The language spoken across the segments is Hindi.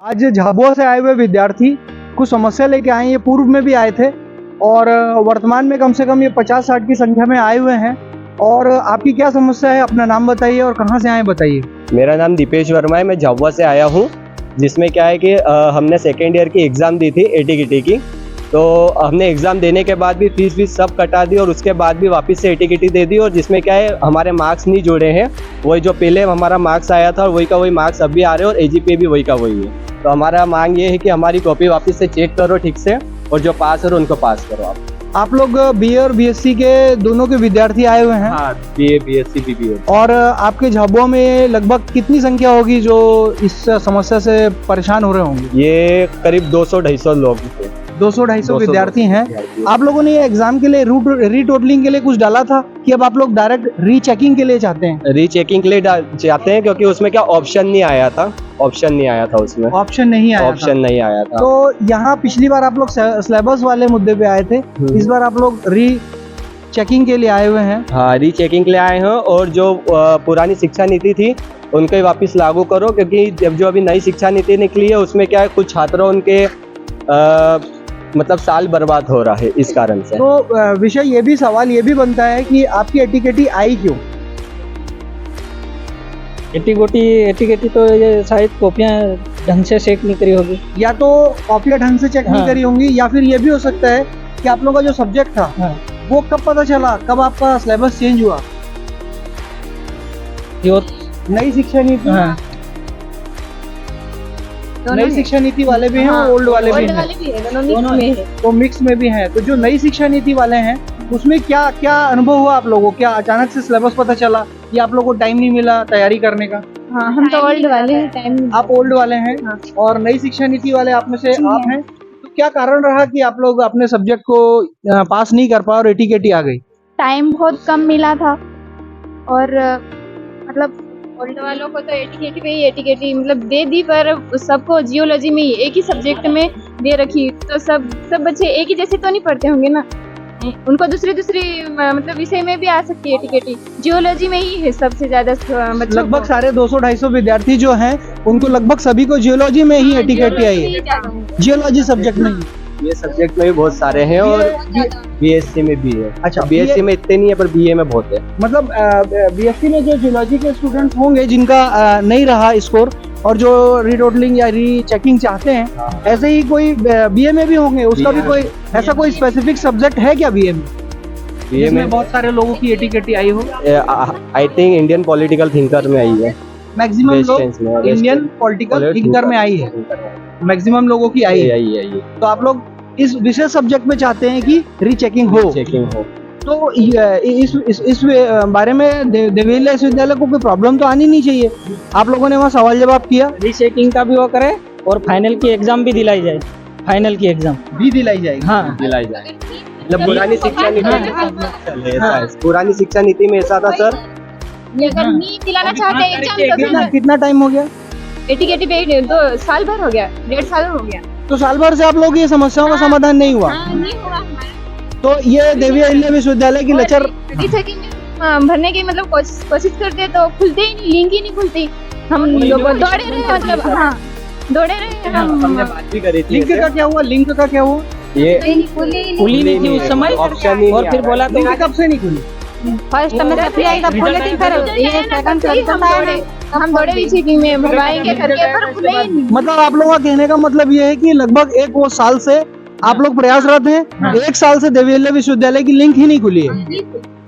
आज झाबुआ से आए हुए विद्यार्थी कुछ समस्या लेके आए हैं। ये पूर्व में भी आए थे और वर्तमान में कम से कम ये 50-60 की संख्या में आए हुए हैं। और आपकी क्या समस्या है, अपना नाम बताइए और कहाँ से आए बताइए। मेरा नाम दीपेश वर्मा है, मैं झाबुआ से आया हूँ। जिसमें क्या है कि हमने सेकेंड ईयर की एग्ज़ाम दी थी एटीकेटी की। तो हमने एग्ज़ाम देने के बाद भी फीस सब कटा दी और उसके बाद भी वापस से एटीकेटी दे दी। और जिसमें क्या है हमारे मार्क्स नहीं जुड़े हैं, वही जो पहले हमारा मार्क्स आया था और वही का वही मार्क्स अभी आ रहे हैं और एजीपीए भी वही का वही है। तो हमारा मांग ये है कि हमारी कॉपी वापस से चेक करो ठीक से और जो पास हो उनको पास करो। आप लोग बीए और बीएससी के दोनों के विद्यार्थी आए हुए हैं। हाँ, बीए बीएससी बीबीए। और आपके झाबुआ में लगभग कितनी संख्या होगी जो इस समस्या से परेशान हो रहे होंगे? ये करीब 200-250 लोग थे। 200-250 विद्यार्थी हैं। आप लोगों ने ये एग्जाम के लिए रीटोटलिंग के लिए कुछ डाला था कि अब आप लोग डायरेक्ट रीचेकिंग के लिए चाहते हैं? रीचेकिंग के लिए चाहते हैं क्योंकि उसमें क्या ऑप्शन नहीं आया था उसमें। ऑप्शन नहीं आया था। तो यहाँ पिछली बार आप लोग सिलेबस वाले मुद्दे पे आए थे, इस बार आप लोग रीचेकिंग के लिए आए हुए हैं। हाँ, रीचेकिंग के लिए आए हैं और जो पुरानी शिक्षा नीति थी उनको ही वापस लागू करो, क्योंकि जब जो अभी नई शिक्षा नीति निकली है उसमें क्या है कुछ छात्रों उनके मतलब साल बर्बाद हो रहा है इस कारण से। तो विषय ये भी सवाल ये भी बनता है कि आपकी एटीकेटी आई क्यों? एटीकेटी तो ये शायद कॉपियाँ ढंग से चेक नहीं करी होगी, या तो कॉपियाँ ढंग से चेक नहीं करी होंगी, या फिर ये भी हो सकता है कि आप लोगों का जो सब्जेक्ट था वो कब पता चला, कब आपका सिलेबस चेंज हुआ? नई शिक्षा नीति। नई शिक्षा नीति वाले भी हैं और ओल्ड वाले भी हैं, दोनों में है। तो मिक्स में भी हैं। तो जो नई शिक्षा नीति वाले हैं उसमें क्या क्या अनुभव हुआ आप लोगों को? क्या अचानक से सिलेबस पता चला या आप लोगों को टाइम नहीं मिला तैयारी करने का? हाँ, हम तो ओल्ड वाले हैं, टाइम। आप ओल्ड वाले हैं और नई शिक्षा नीति वाले आप में से आप हैं। तो क्या कारण रहा कि आप लोग अपने सब्जेक्ट को पास नहीं कर पाए और एटीकेटी आ गई? टाइम बहुत कम मिला था और मतलब ओल्ड वालों को तो एटीकेटी पे ही एटीकेटी मतलब दे दी, पर सबको जियोलॉजी में ही एक ही सब्जेक्ट में दे रखी। तो सब बच्चे एक ही जैसे तो नहीं पढ़ते होंगे ना, उनको दूसरी मतलब विषय में भी आ सकती है एटीकेटी। जियोलॉजी में ही है सबसे ज्यादा बच्चों। लगभग सारे 200-250 विद्यार्थी जो हैं उनको लगभग सभी को जियोलॉजी में ही एटीकेटी आई है। जियोलॉजी सब्जेक्ट में ही। ये सब्जेक्ट में भी बहुत सारे हैं और बीएससी में भी है। अच्छा, बीएससी में इतने नहीं है पर बीए में बहुत है। मतलब बीएससी में जो जियोलॉजी के स्टूडेंट्स होंगे जिनका नहीं रहा स्कोर और जो रीटोटलिंग या रीचेकिंग चाहते हैं, ऐसे ही कोई बीए में भी होंगे, उसका भी कोई ऐसा कोई स्पेसिफिक सब्जेक्ट है क्या बीए में? बीए में बहुत सारे लोगों की एटीकेटी आई हो। I think Indian political thinker में आई है। मैक्सिमम लोग इंडियन पॉलिटिकल थिंकर में आई है, मैक्सिमम लोगों की आई है। तो आप लोग इस विशेष सब्जेक्ट में चाहते हैं कि रीचेकिंग हो। तो इस बारे में देवीला विश्वविद्यालय को कोई प्रॉब्लम तो आनी नहीं चाहिए। आप लोगों ने वहाँ सवाल जवाब किया, रीचेकिंग का भी वो करे और फाइनल की एग्जाम भी दिलाई जाए। फाइनल की एग्जाम भी दिलाई जाएगी। हाँ, दिलाई जाए। मतलब पुरानी शिक्षा नीति पुरानी शिक्षा नीति में ऐसा था सर, अगर नहीं दिलाना चाहते एग्जाम तो कितना टाइम हो गया? एटीकेटी पे 2 साल भर हो गया, 1.5 साल हो गया। तो साल भर से आप लोग ये समस्याओं का समाधान नहीं हुआ? नहीं हुआ हमारा। तो ये देवी अहिल्या विश्वविद्यालय की लचर भरने की मतलब कोशिश करते तो खुलते ही नहीं, लिंक ही नहीं खुलती। हम लोग दौड़े रहे, मतलब हाँ दौड़े रहे हम। हमने बात भी करी थी। लिंक का क्या हुआ? लिंक का क्या हुआ? ये खुली नहीं थी उस समय ऑप्शन ही और फिर बोला तो लिंक कब से नहीं खुली? फर्स्ट में फ्री आई था, खुले थी, फिर ये सेकंड हम दौड़े रीचेकिंग में भरवाएंगे करके पर खुले ही नहीं। मतलब आप लोगों का कहने का मतलब ये है कि लगभग 1 साल से आप लोग प्रयासरत हैं। 1 साल से देवी अहिल्या विश्वविद्यालय की लिंक ही नहीं खुली है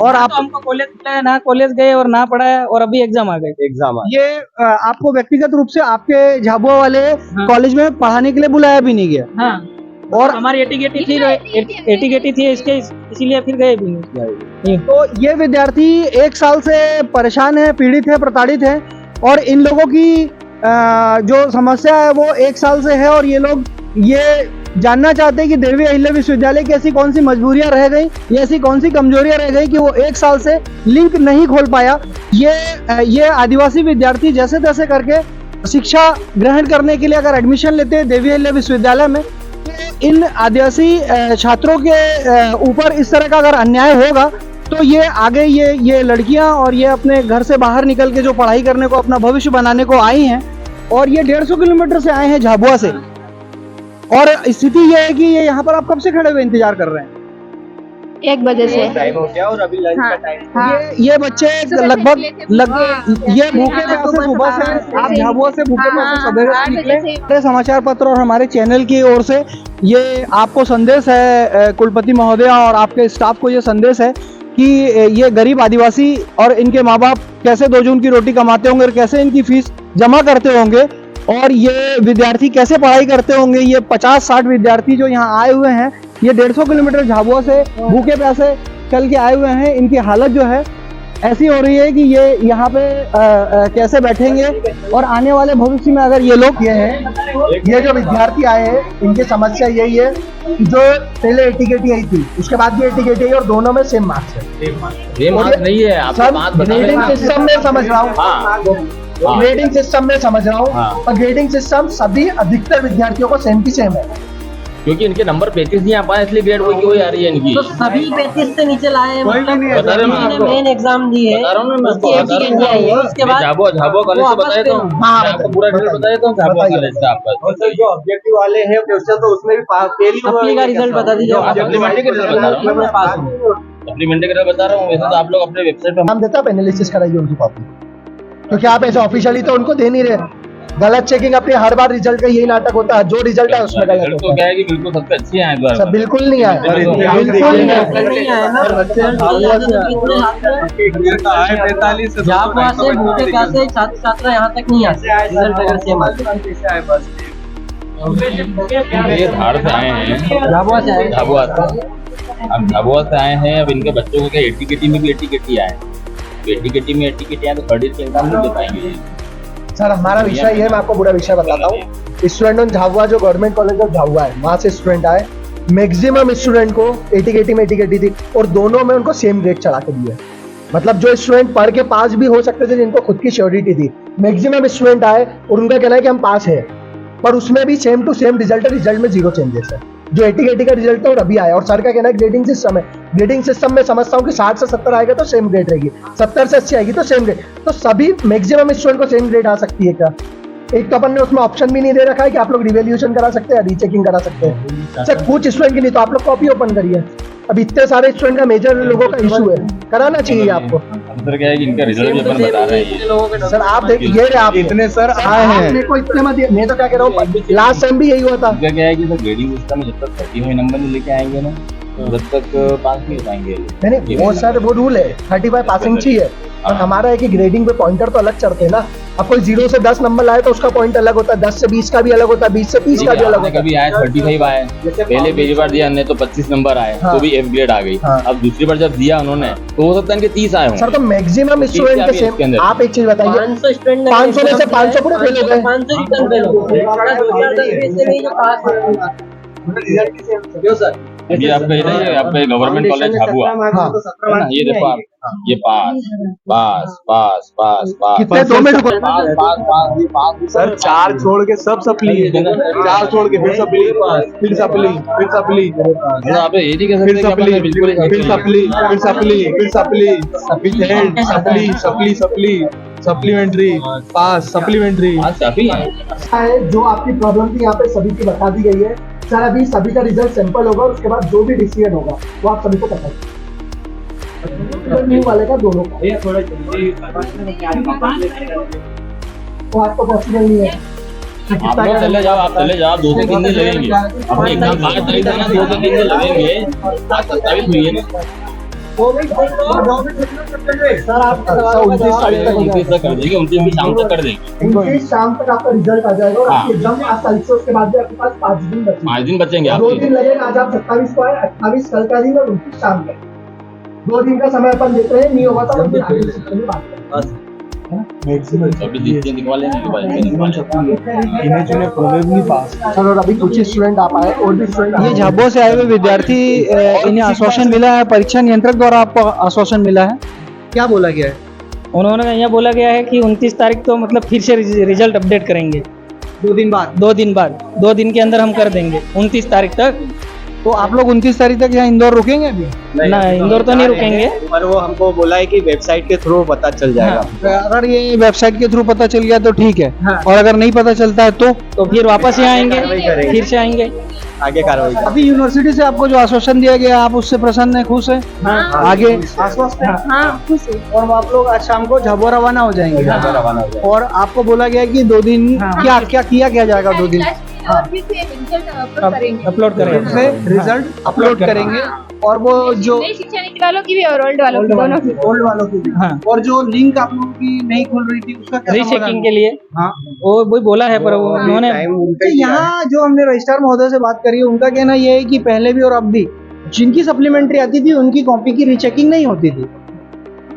और आप हमको कॉलेज बुलाया ना, कॉलेज गए और ना पढ़ाया और अभी एग्जाम आ गए। ये आपको व्यक्तिगत रूप से आपके झाबुआ वाले कॉलेज में पढ़ाने के लिए बुलाया भी नहीं गया। हाँ, और हमारी एटीकेटी थी इसके, इसीलिए फिर गए भी नहीं। तो ये विद्यार्थी 1 साल से परेशान है, पीड़ित है, प्रताड़ित है और इन लोगों की जो समस्या है वो 1 साल से है और ये लोग ये जानना चाहते हैं कि देवी अहिल्या विश्वविद्यालय की ऐसी कौन सी मजबूरियां रह गई या ऐसी कौन सी कमजोरियां रह गई कि वो 1 साल से लिंक नहीं खोल पाया। ये आदिवासी विद्यार्थी जैसे तैसे करके शिक्षा ग्रहण करने के लिए अगर एडमिशन लेते हैं देवी अहिल्या विश्वविद्यालय में, इन आदिवासी छात्रों के ऊपर इस तरह का अगर अन्याय होगा तो ये आगे ये लड़कियां और ये अपने घर से बाहर निकल के जो पढ़ाई करने को, अपना भविष्य बनाने को आई हैं, और ये 150 किलोमीटर से आए हैं झाबुआ से, और स्थिति ये है कि ये यहाँ पर आप कब से खड़े हुए इंतजार कर रहे हैं? 1 बजे से। टाइम हो गया और अभी लंच का टाइम। हाँ। ये बच्चे लगभग ये भूखे प्यासे सुबह से, आप झाबुआ से भूखे प्यासे सवेरे से निकले। हमारे समाचार पत्र और हमारे चैनल की ओर से ये आपको संदेश है, कुलपति महोदय और आपके स्टाफ को ये संदेश है कि ये गरीब आदिवासी और इनके माँ बाप कैसे 2 जून की रोटी कमाते होंगे और कैसे इनकी फीस जमा करते होंगे, और ये विद्यार्थी कैसे पढ़ाई करते होंगे। ये 50-60 विद्यार्थी जो यहाँ आए हुए हैं, ये 150 किलोमीटर झाबुआ से भूखे प्यासे चल के आए हुए हैं। इनकी हालत जो है ऐसी हो रही है कि ये यहाँ पे कैसे बैठेंगे, और आने वाले भविष्य में अगर ये लोग ये जो विद्यार्थी आए हैं, इनकी समस्या यही है कि जो पहले एटीकेटी आई थी, उसके बाद भी एटीकेटी आई और दोनों में सेम मार्क्स है। ये मार्क्स नहीं है, आपको बात बता रहे ग्रेडिंग सिस्टम में समझ रहा हूँ, हाँ। ग्रेडिंग सिस्टम में समझ रहा हूँ, हाँ। और ग्रेडिंग सिस्टम सभी अधिकतर विद्यार्थियों को सेम की सेम है। क्योंकि इनके नंबर 35 नहीं आ पाए, इसलिए ग्रेड वही की वही आ रही है इनकी। तो सभी 35 से नीचे लाए हैं, मतलब बता रहे हैं आपको, मेन एग्जाम दी है, बता रहा हूँ मैं उसकी आपको, बता रहा एटीकेटी आई है, उसके बाद झाबुआ कॉलेज से बताया तो हाँ, आपको पूरा डिटेल बताया तो झाबुआ कॉलेज का आपका। और सर जो ऑब्जेक्टिव वाले हैं क्वेश्चन, तो उसमें भी फेल सप्ली का रिजल्ट बता दीजिए। सप्लीमेंट्री का रिजल्ट बता रहा हूँ, पास हूँ। सप्लीमेंट्री का रिजल्ट बता रहा हूँ। वैसे तो आप लोग अपने वेबसाइट पे नाम देता है, एनालिसिस कराइए उनकी कॉपी, क्योंकि आप ऐसे ऑफिशियली तो उनको दे नहीं रहे। गलत चेकिंग अपने हर बार रिजल्ट का यही नाटक होता है, जो रिजल्ट है उसमें गलत तो होता क्या है। है कि बिल्कुल सबसे अच्छे आए इस बार। सब बिल्कुल नहीं आया, बिल्कुल नहीं आया। झाबुआ से भूखे प्यासे छात्र छात्रा यहाँ तक नहीं आते, रिजल्ट अगर सेम आते। ये धार से आए हैं, झाबुआ से आए, झाबुआ से, अब झाबुआ से आए हैं। अब इनके बच्चों को क्या एटीकेटी में भी एटीकेटी आए, एटीकेटी में एटीकेटी आए तो थर्ड ईयर के एग्जाम नहीं दे पाएंगे। सर हमारा विषय ये है, मैं आपको पूरा विषय बताता हूँ। स्टूडेंट ऑन झाबुआ, जो गवर्नमेंट कॉलेज ऑफ झाबुआ है, वहाँ से स्टूडेंट आए। मैक्सिमम स्टूडेंट को एटीकेटी में एटीकेटी थी, और दोनों में उनको सेम ग्रेड चढ़ा के दिए। मतलब जो स्टूडेंट पढ़ के पास भी हो सकते थे, जिनको खुद की श्योरिटी थी, मैक्सिमम स्टूडेंट आए और उनका कहना है कि हम पास है, पर उसमें भी सेम टू सेम रिजल्ट है, रिजल्ट में 0 चेंजेस है। जो एटीकेटी का रिजल्ट था और अभी आया, और सर का कहना है ग्रेडिंग सिस्टम है। ग्रेडिंग सिस्टम में समझता हूँ कि 60 से 70 आएगा तो सेम ग्रेड रहेगी, 70 से 80 आएगी तो सेम ग्रेड। तो सभी मैक्सिमम स्टूडेंट को सेम ग्रेड आ सकती है क्या? एक तो अपन ने उसमें ऑप्शन भी नहीं दे रखा है कि आप लोग रिवैल्यूएशन करा सकते हैं, रीचेकिंग करा सकते हैं। सर कुछ स्टूडेंट की नहीं, तो आप लोग कॉपी ओपन करिए। अब इतने सारे स्टूडेंट का मेजर लोगों का इशू है, कराना चाहिए आपको। सर क्या है कि इनका रिजल्ट भी अपन बता रहे हैं। सर आप देखिए, ये रहे आप इतने सर आए हैं, मेरे को इतने मत, मैं तो क्या कह रहा हूँ, लास्ट टाइम भी यही हुआ था। इनका क्या है कि सर ग्रेडिंग सिस्टम में जब तक 30 नंबर नहीं लेके आएंगे ना, जब तक पास नहीं हो पाएंगे। नहीं वो सर वो रूल है, 35 पासिंग चाहिए। और हमारा है कि ग्रेडिंग पे पॉइंटर तो अलग चढ़ते हैं ना। अब कोई 0 से 10 नंबर लाए तो उसका पॉइंट अलग होता है, 10 से 20 का भी अलग होता है, 20 से 30 का भी अलग होता है। कभी आए 35 आए, पहले पहली बार दिया हमने तो 25 नंबर आए, हाँ। तो भी एफ ग्रेड आ गई। हाँ। अब दूसरी बार जब दिया उन्होंने तो हो सकता है इनके 30 आए हों। सर तो मैक्सिमम स्टूडेंट के सेम। आप एक चीज बताइए, 500 स्टूडेंट 500 में से 500 पूरे फेल हो गए। 500 रिटर्न फेल हो गए, 2010 से नहीं जो पास हुए। क्यों सर? ये आपका ये नहीं है, आपका गवर्नमेंट कॉलेज झाबुआ, हाँ। ये देखो आप, ये पास पास पास पास पास कितने 2 मिनट को पास पास पास पास सर 4 छोड़ के सब सप्ली, 4 छोड़ के फिर सप्ली, फिर सप्ली, फिर सप्ली, आप ये नहीं कह फिर सकते कि सप्ली, अपन बिल्कुल ही फिर सप्ली, फिर सप्ली, फिर supply, supply, supply, supply, supplementary, pass, supplementary. Pass काफी है। है जो आपकी प्रॉब्लम थी यहाँ पे सभी की बता दी गई है। सर अभी सभी का रिजल्ट सैंपल होगा, उसके बाद जो भी डिसीजन होगा वो आप सभी को पता है, न्यू वाले का दोनों का। वो आपको पॉसिबल नहीं है। आप लोग चले जाओ, आप चले जाओ, 2 से 3 दिन लगेंगे। अपने एग्जाम 5 तारीख है ना, 2 से 3 दिन लगेंगे। आज 27 हुई है ना, सर आप 29 तारीख तक हो 29 जाएगा। तक कर देंगे, 29 भी शाम तक कर देंगे। 29 शाम तक आपका रिजल्ट आ जाएगा, और हाँ। आपकी एग्जाम 5 तारीख से, उसके बाद भी आपके पास 5 दिन बचे। 5 दिन बचेंगे 2 आपके। दिन लगेगा, आज आप 27 को आए, 28 कल का दिन और 29 शाम का। 2 दिन का समय अपन देते हैं, नहीं होगा तो हम फिर आगे से बात करेंगे। अभी दिखवा लेंगे, सर और अभी कुछ स्टूडेंट आ पाए, और भी स्टूडेंट ये झाबुआ से आए हुए विद्यार्थी, इन्हें आश्वासन मिला है, परीक्षा नियंत्रक द्वारा आपको आश्वासन मिला है, क्या बोला गया है? उन्होंने यहाँ बोला गया है कि 29 तारीख तो मतलब फिर से रिजल्ट अपडेट करेंगे। 2 दिन बाद 2 दिन बाद, 2 दिन के अंदर हम कर देंगे। 29 तारीख तक तो आप लोग 29 तारीख तक यहाँ इंदौर रुकेंगे अभी? ना, इंदौर तो नहीं रुकेंगे। पर वो हमको बोला है कि वेबसाइट के थ्रू पता चल जाएगा। अगर ये वेबसाइट के थ्रू पता चल गया तो ठीक है, और अगर नहीं पता चलता है तो फिर वापस यहाँ आएंगे, कार्रवाई करेंगे। फिर से आएंगे। आगे कार्रवाई करेंगे। अभी यूनिवर्सिटी से आपको जो आश्वासन दिया गया आप उससे प्रसन्न है, खुश है? आगे आश्वस्त है। हाँ खुश है। और आप लोग आज शाम को झाबुआ रवाना हो जाएंगे। रवाना हो जाएगा। और आपको बोला गया कि 2 दिन क्या क्या किया जाएगा 2 दिन? और फिर से रिजल्ट अपलोड करेंगे। अपलोड फिर करेंगे। से रिजल्ट अपलोड करेंगे और वो जो नई शिक्षा नीति वालों की भी और ओल्ड वालों की, दोनों की। ओल्ड वालों की भी। हाँ। और जो लिंक आप लोगों की नहीं खुल रही थी उसका क्या रीचेकिंग समाधान? के लिए हाँ। वो वही बोला है, पर वो उन्होंने तो यहाँ जो हमने रजिस्ट्रार महोदय से बात करी है उनका कहना ये है कि पहले भी और अब भी जिनकी सप्लीमेंट्री आती थी उनकी कॉपी की रीचेकिंग नहीं होती थी,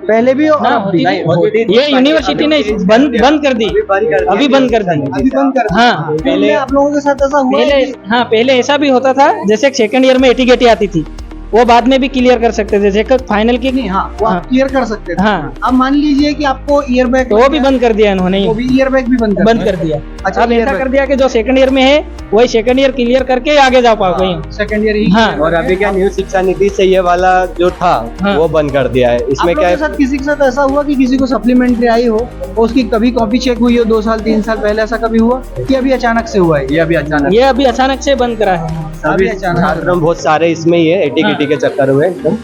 पहले भी और ना, अब भी। होती थी। ये यूनिवर्सिटी ने बंद कर दी, अभी बंद कर दी। अभी बंद कर दिया। हाँ। पहले आप लोगों के साथ ऐसा हुआ है पहले कि- हाँ, पहले ऐसा भी होता था, जैसे सेकंड ईयर में एटीकेटी आती थी, वो बाद में भी क्लियर कर सकते थे, जैसे फाइनल की। नहीं, हाँ वो आप क्लियर कर सकते थे। हाँ, अब मान लीजिए कि आपको ईयर बैग तो वो भी बंद कर दिया इन्होंने, वो भी ईयर बैग भी बंद कर दिया। अच्छा, अब ऐसा year कर दिया कि जो सेकंड ईयर में है वही सेकंड ईयर क्लियर करके आगे जा पाओगे। सेकंड ईयर ही। हाँ। और अभी क्या न्यू शिक्षा नीति से ये वाला जो था हाँ। वो बंद कर दिया है। आप इसमें लोगों क्या के है, साथ किसी के साथ ऐसा हुआ कि किसी को सप्लीमेंट्री आई हो और उसकी कभी कॉपी चेक हुई हो 2 साल 3 साल पहले, ऐसा कभी हुआ कि अभी अचानक से हुआ है? ये अभी अचानक ये अभी अचानक से बंद करा है। अभी अभी अचानक। छात्र बहुत सारे इसमें ही है एटीकेटी के चक्कर में एकदम।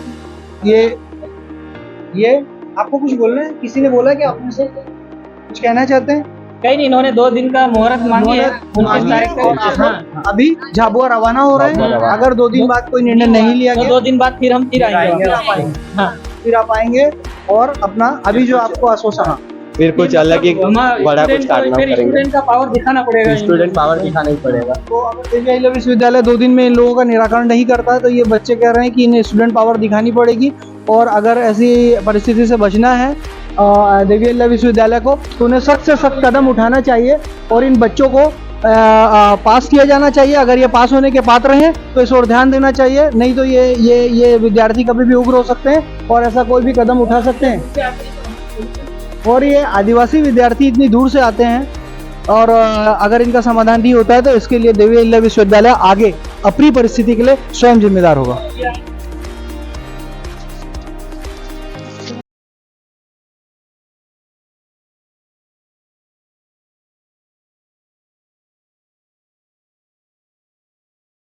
ये आपको कुछ बोलना है? किसी ने बोला क्या आपने से कुछ कहना चाहते हैं? कहीं नहीं, इन्होंने 2 दिन का मुहूर्त मांगी है, 29 तारीख और आप तक। हाँ, लोग अभी झाबुआ रवाना हो रहे झाबुआ हैं। रवाना। अगर 2 दिन बाद कोई निर्णय नहीं लिया तो गया 2 दिन बाद फिर हम फिर आएंगे। फिर आप आएंगे। हाँ, फिर आप आएंगे और अपना अभी जो आपको आश्वासन, फिर कुछ अलग ही बड़ा कुछ कारनामा फिर करेंगे। स्टूडेंट का पावर दिखाना पड़ेगा। स्टूडेंट पावर दिखाना ही पड़ेगा। तो अगर देवी अहिल्या विश्वविद्यालय 2 दिन में इन लोगों का निराकरण नहीं करता है तो ये बच्चे कह रहे हैं कि इन्हें स्टूडेंट पावर दिखानी पड़ेगी, और अगर ऐसी परिस्थिति से बचना है देवी अहिल्या विश्वविद्यालय को तो उन्हें सख्त से सख्त कदम उठाना चाहिए और इन बच्चों को पास किया जाना चाहिए। अगर ये पास होने के पात्र हैं तो इस ओर ध्यान देना चाहिए, नहीं तो ये विद्यार्थी कभी भी उग्र हो सकते हैं और ऐसा कोई भी कदम उठा सकते हैं। और ये आदिवासी विद्यार्थी इतनी दूर से आते हैं और अगर इनका समाधान नहीं होता है तो इसके लिए देवी अहिल्या विश्वविद्यालय आगे अपनी परिस्थिति के लिए स्वयं जिम्मेदार होगा।